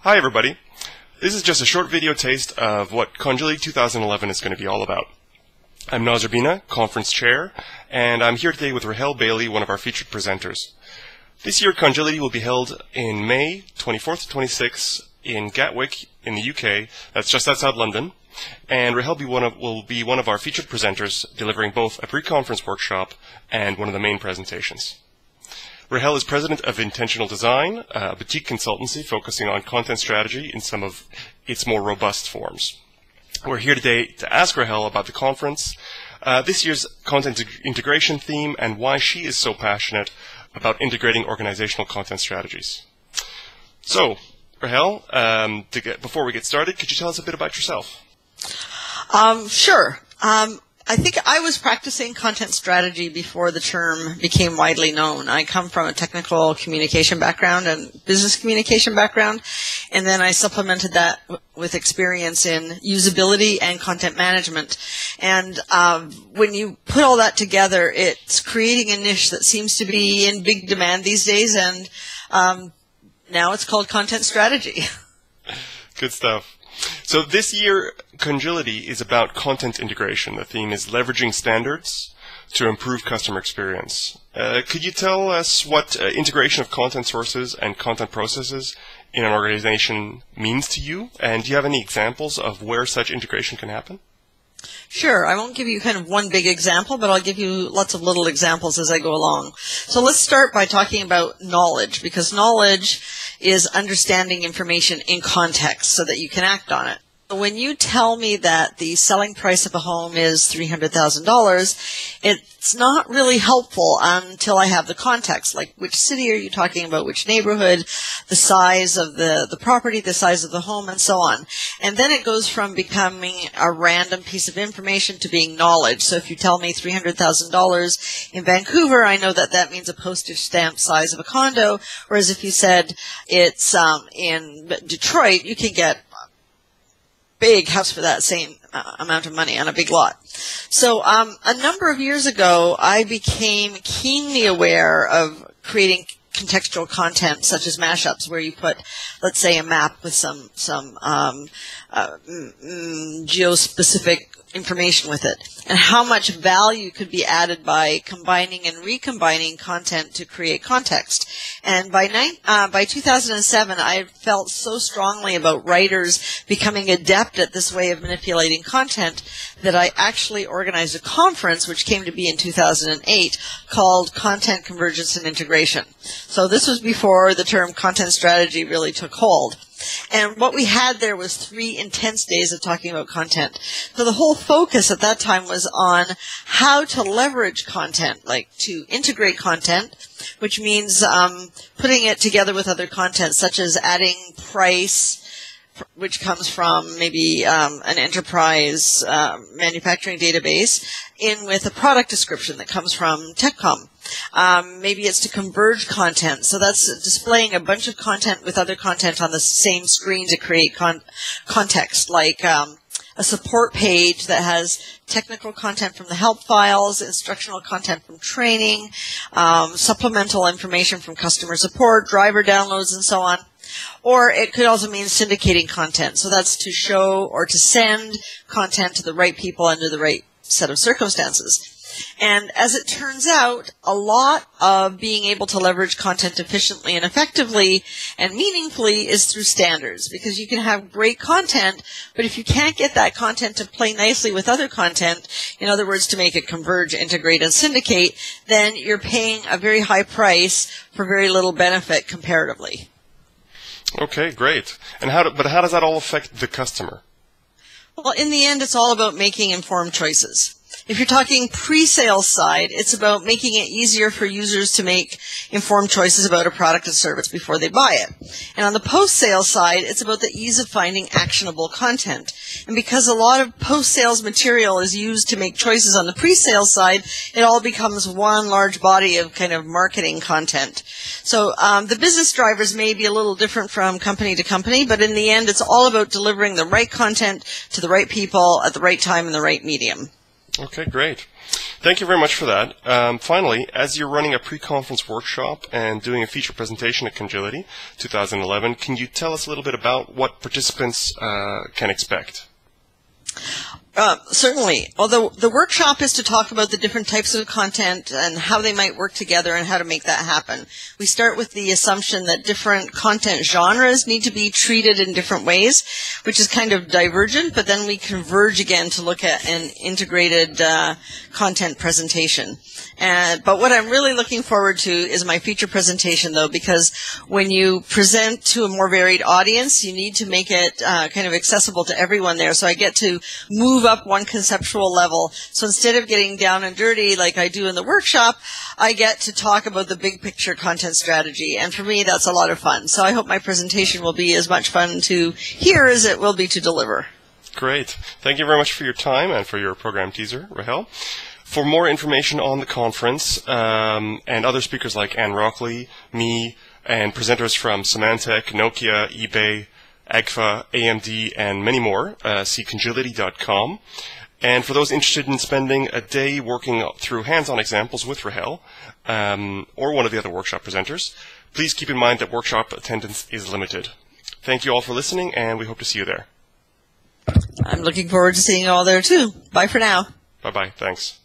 Hi everybody. This is just a short video taste of what Congility 2011 is going to be all about. I'm Nazir Bina, Conference Chair, and I'm here today with Rahel Bailie, one of our featured presenters. This year Congility will be held in May 24th to 26th in Gatwick in the UK. That's just outside London. And Rahel will be one of our featured presenters, delivering both a pre-conference workshop and one of the main presentations. Rahel is president of Intentional Design, a boutique consultancy focusing on content strategy in some of its more robust forms. We're here today to ask Rahel about the conference, this year's content integration theme, and why she is so passionate about organizational content strategies. So, Rahel, before we get started, could you tell us a bit about yourself? Sure. I think I was practicing content strategy before the term became widely known. I come from a technical communication background and business communication background, and then I supplemented that with experience in usability and content management. And when you put all that together, it's creating a niche that seems to be in big demand these days, and now it's called content strategy. Good stuff. So this year, Congility is about content integration. The theme is leveraging standards to improve customer experience. Could you tell us what integration of content sources and content processes in an organization means to you? And do you have any examples of where such integration can happen? Sure. I won't give you kind of one big example, but I'll give you lots of little examples as I go along. So let's start by talking about knowledge, because knowledge is understanding information in context so that you can act on it. When you tell me that the selling price of a home is $300,000, it's not really helpful until I have the context, like which city are you talking about, which neighborhood, the size of the property, the size of the home, and so on. And then it goes from becoming a random piece of information to being knowledge. So if you tell me $300,000 in Vancouver, I know that that means a postage stamp size of a condo, whereas if you said it's in Detroit, you can get big house for that same amount of money on a big lot. So a number of years ago, I became keenly aware of creating contextual content such as mashups, where you put, let's say, a map with some geospecific information with it, and how much value could be added by combining and recombining content to create context. And by 2007, I felt so strongly about writers becoming adept at this way of manipulating content that I actually organized a conference, which came to be in 2008, called Content Convergence and Integration. So this was before the term content strategy really took hold. And what we had there was 3 intense days of talking about content. So the whole focus at that time was on how to leverage content, like to integrate content, which means putting it together with other content, such as adding price, which comes from maybe an enterprise manufacturing database, in with a product description that comes from TechCom. Maybe it's to converge content. So that's displaying a bunch of content with other content on the same screen to create context, like a support page that has technical content from the help files, instructional content from training, supplemental information from customer support, driver downloads, and so on. Or it could also mean syndicating content. So that's to show or to send content to the right people under the right set of circumstances. And as it turns out, a lot of being able to leverage content efficiently and effectively and meaningfully is through standards, because you can have great content, but if you can't get that content to play nicely with other content, in other words, to make it converge, integrate, and syndicate, then you're paying a very high price for very little benefit comparatively. Okay, great. And how does that all affect the customer? Well, in the end, it's all about making informed choices. If you're talking pre-sales side, it's about making it easier for users to make informed choices about a product or service before they buy it. And on the post-sales side, it's about the ease of finding actionable content. And because a lot of post-sales material is used to make choices on the pre-sales side, it all becomes one large body of kind of marketing content. So the business drivers may be a little different from company to company, but in the end, it's all about delivering the right content to the right people at the right time in the right medium. Okay, great. Thank you very much for that. Finally, as you're running a pre-conference workshop and doing a feature presentation at Congility 2011, can you tell us a little bit about what participants can expect? Certainly. Although the workshop is to talk about the different types of content and how they might work together and how to make that happen. We start with the assumption that different content genres need to be treated in different ways, which is kind of divergent, but then we converge again to look at an integrated content presentation. But what I'm really looking forward to is my feature presentation, though, because when you present to a more varied audience, you need to make it kind of accessible to everyone there. So I get to move up one conceptual level. So instead of getting down and dirty like I do in the workshop, I get to talk about the big picture content strategy. And for me, that's a lot of fun. So I hope my presentation will be as much fun to hear as it will be to deliver. Great. Thank you very much for your time and for your program teaser, Rahel. For more information on the conference and other speakers like Anne Rockley, me, and presenters from Symantec, Nokia, eBay, AGFA, AMD, and many more, see Congility.com. And for those interested in spending a day working through hands-on examples with Rahel or one of the other workshop presenters, please keep in mind that workshop attendance is limited. Thank you all for listening, and we hope to see you there. I'm looking forward to seeing you all there, too. Bye for now. Bye-bye. Thanks.